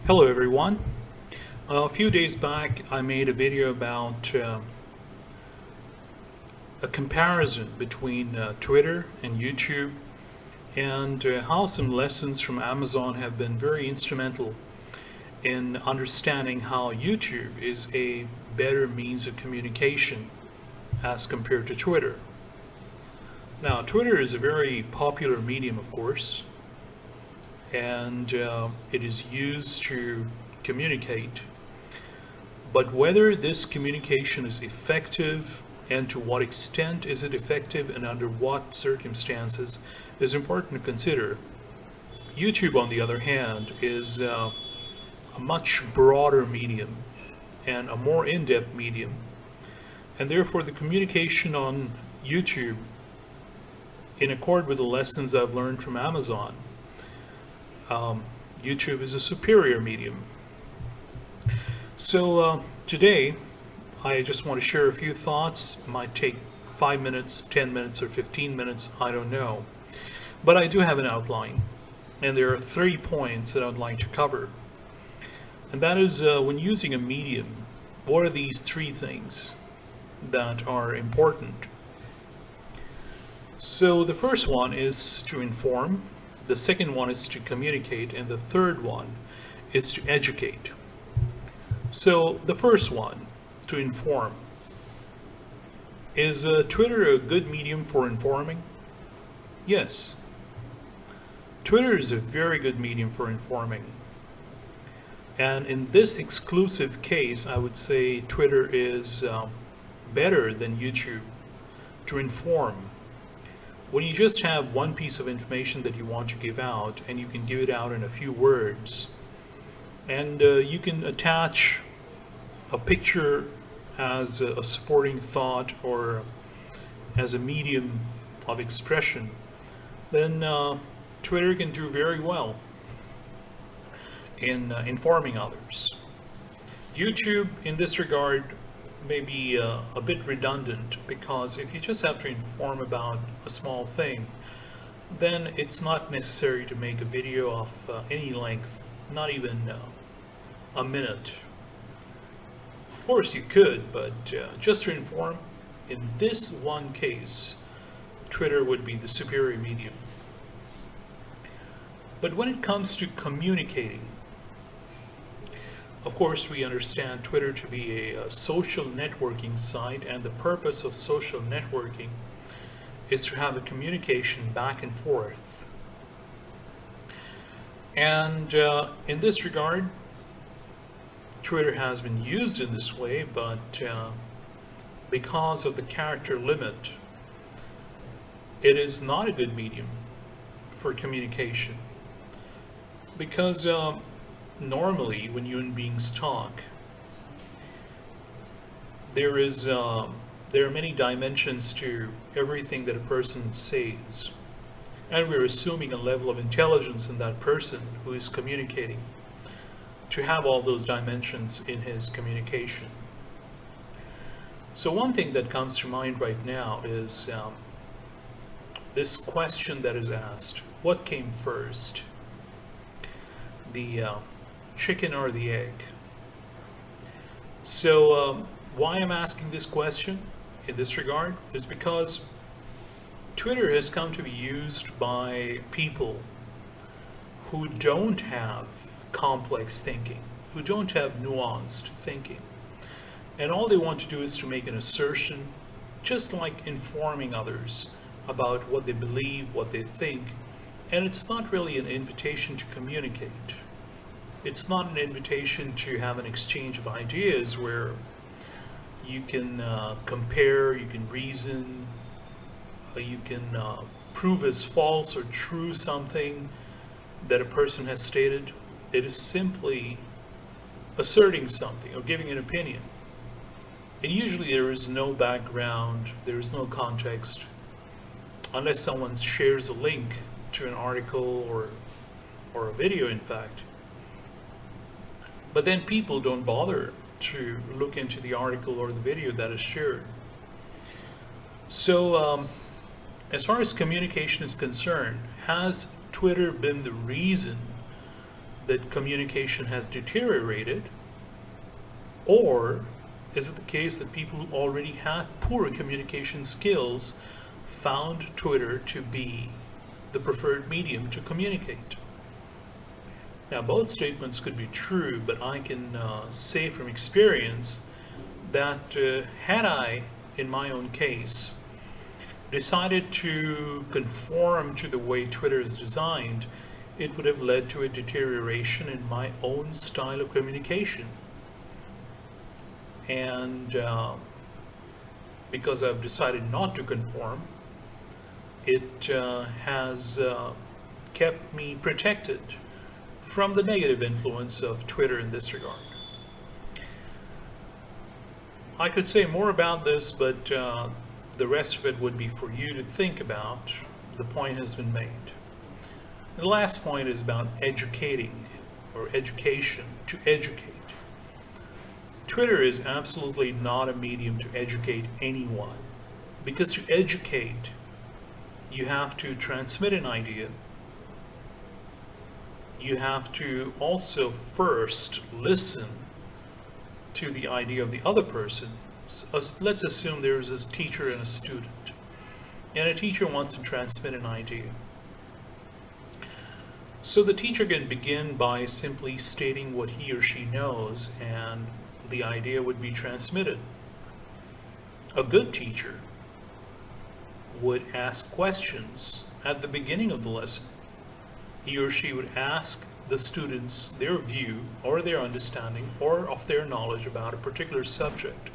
Hello everyone. A few days back I made a video about a comparison between Twitter and YouTube and how some lessons from Amazon have been very instrumental in understanding how YouTube is a better means of communication as compared to Twitter. Now, Twitter is a very popular medium, of course, and it is used to communicate. But whether this communication is effective and to what extent is it effective and under what circumstances is important to consider. YouTube, on the other hand, is a much broader medium and a more in-depth medium, and therefore the communication on YouTube, in accord with the lessons I've learned from Amazon, YouTube is a superior medium. So today, I just want to share a few thoughts. It might take 5 minutes, 10 minutes, or 15 minutes, I don't know. But I do have an outline, and there are 3 points that I'd like to cover. And that is, when using a medium, what are these 3 things that are important? So the first one is to inform, the second one is to communicate, and the third one is to educate. So the first one, to inform. Is Twitter a good medium for informing? Yes. Twitter is a very good medium for informing. And in this exclusive case, I would say Twitter is better than YouTube to inform. When you just have one piece of information that you want to give out, and you can give it out in a few words, and you can attach a picture as a supporting thought or as a medium of expression, then Twitter can do very well in informing others. YouTube, in this regard, may be a bit redundant, because if you just have to inform about a small thing, then it's not necessary to make a video of any length, not even a minute. Of course you could, but just to inform, in this one case, Twitter would be the superior medium. But when it comes to communicating, of course we understand Twitter to be a social networking site, and the purpose of social networking is to have a communication back and forth. And in this regard, Twitter has been used in this way, but because of the character limit, it is not a good medium for communication. Because normally when human beings talk, there are many dimensions to everything that a person says, and we're assuming a level of intelligence in that person who is communicating to have all those dimensions in his communication. So one thing that comes to mind right now is this question that is asked: what came first, the chicken or the egg? So why I'm asking this question in this regard is because Twitter has come to be used by people who don't have complex thinking, who don't have nuanced thinking. And all they want to do is to make an assertion, just like informing others about what they believe, what they think. And it's not really an invitation to communicate. It's not an invitation to have an exchange of ideas where you can compare, you can reason, you can prove as false or true something that a person has stated. It is simply asserting something or giving an opinion. And usually there is no background, there is no context, unless someone shares a link to an article or a video, in fact. But then people don't bother to look into the article or the video that is shared. So as far as communication is concerned, has Twitter been the reason that communication has deteriorated, or is it the case that people who already had poor communication skills found Twitter to be the preferred medium to communicate? Now, both statements could be true, but I can say from experience that had I, in my own case, decided to conform to the way Twitter is designed, it would have led to a deterioration in my own style of communication. And because I've decided not to conform, it has kept me protected from the negative influence of Twitter in this regard. I could say more about this, but the rest of it would be for you to think about. The point has been made. The last point is about educating, or education, to educate. Twitter is absolutely not a medium to educate anyone, because to educate, you have to transmit an idea. You have to also first listen to the idea of the other person. So let's assume there is a teacher and a student, and a teacher wants to transmit an idea. So the teacher can begin by simply stating what he or she knows, and the idea would be transmitted. A good teacher would ask questions at the beginning of the lesson. He or she would ask the students their view or their understanding or of their knowledge about a particular subject,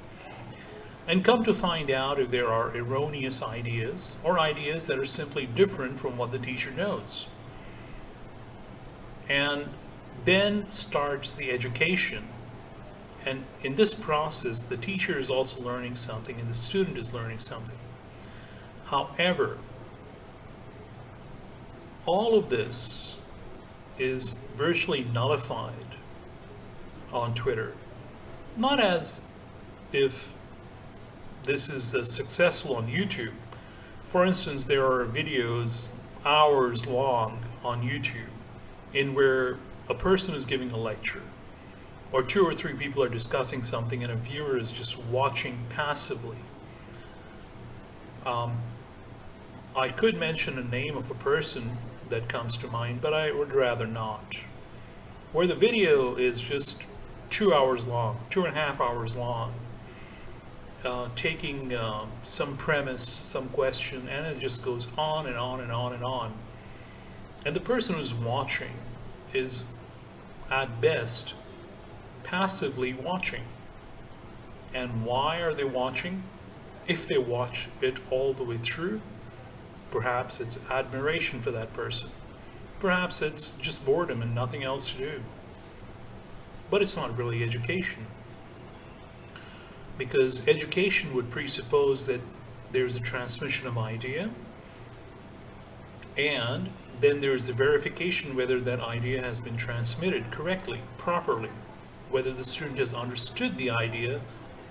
and come to find out if there are erroneous ideas or ideas that are simply different from what the teacher knows. And then starts the education. And in this process, the teacher is also learning something and the student is learning something. However, all of this is virtually nullified on Twitter. Not as if this is successful on YouTube. For instance, there are videos hours long on YouTube in where a person is giving a lecture, or two or three people are discussing something and a viewer is just watching passively. I could mention a name of a person that comes to mind, but I would rather not. Where the video is just 2 hours long, 2.5 hours long, taking some premise, some question, and it just goes on and on and on and on. And the person who's watching is, at best, passively watching. And why are they watching? If they watch it all the way through, perhaps it's admiration for that person. Perhaps it's just boredom and nothing else to do. But it's not really education. Because education would presuppose that there's a transmission of idea, and then there's the verification whether that idea has been transmitted correctly, properly, whether the student has understood the idea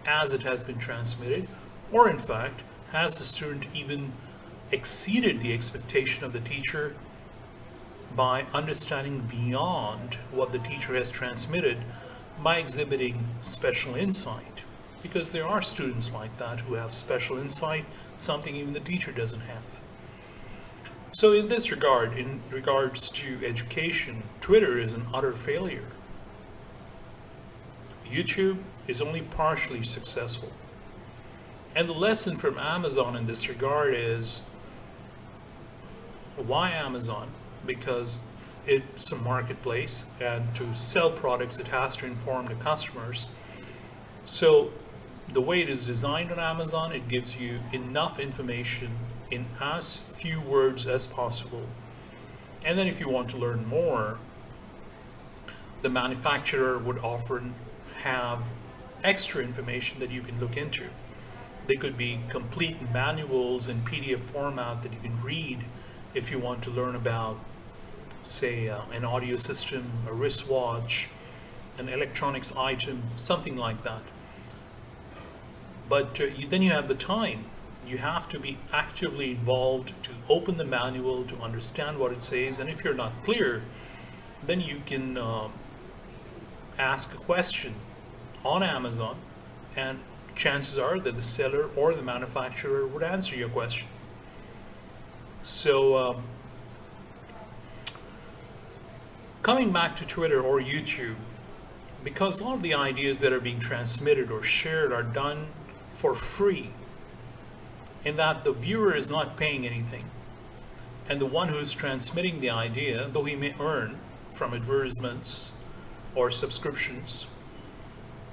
as it has been transmitted, or in fact, has the student even exceeded the expectation of the teacher by understanding beyond what the teacher has transmitted by exhibiting special insight. Because there are students like that who have special insight, something even the teacher doesn't have. So in this regard, in regards to education, Twitter is an utter failure. YouTube is only partially successful. And the lesson from Amazon in this regard is, why Amazon? Because it's a marketplace, and to sell products it has to inform the customers. So the way it is designed on Amazon, it gives you enough information in as few words as possible. And then if you want to learn more, the manufacturer would often have extra information that you can look into. They could be complete manuals in PDF format that you can read if you want to learn about, say, an audio system, a wristwatch, an electronics item, something like that. But then you have the time. You have to be actively involved to open the manual, to understand what it says, and if you're not clear, then you can ask a question on Amazon, and chances are that the seller or the manufacturer would answer your question. So coming back to Twitter or YouTube, because a lot of the ideas that are being transmitted or shared are done for free, in that the viewer is not paying anything, and the one who is transmitting the idea, though he may earn from advertisements or subscriptions,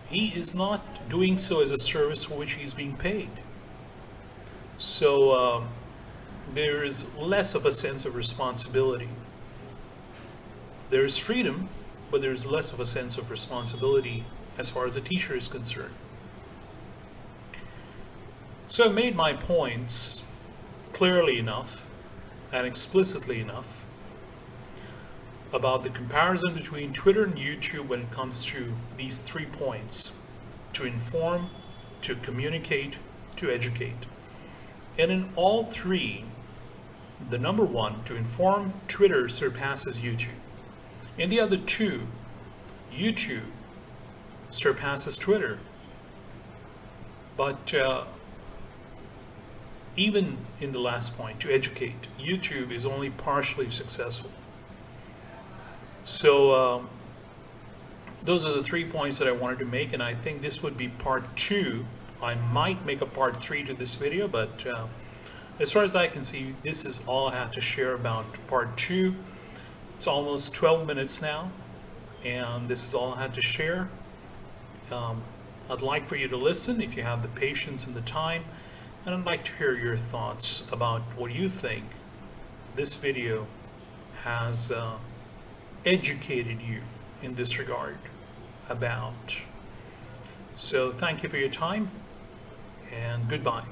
he is not doing so as a service for which he's being paid. So there is less of a sense of responsibility. There is freedom, but there's less of a sense of responsibility as far as the teacher is concerned. So I've made my points clearly enough and explicitly enough about the comparison between Twitter and YouTube when it comes to these 3 points: to inform, to communicate, to educate. And in all 3, the number 1, to inform, Twitter surpasses YouTube. In the other 2, YouTube surpasses Twitter. But even in the last point, to educate, YouTube is only partially successful. So those are the 3 points that I wanted to make, and I think this would be part 2. I might make a part 3 to this video, but as far as I can see, this is all I have to share about part 2. It's almost 12 minutes now, and this is all I had to share. I'd like for you to listen if you have the patience and the time, and I'd like to hear your thoughts about what you think this video has educated you in this regard about. So thank you for your time, and goodbye.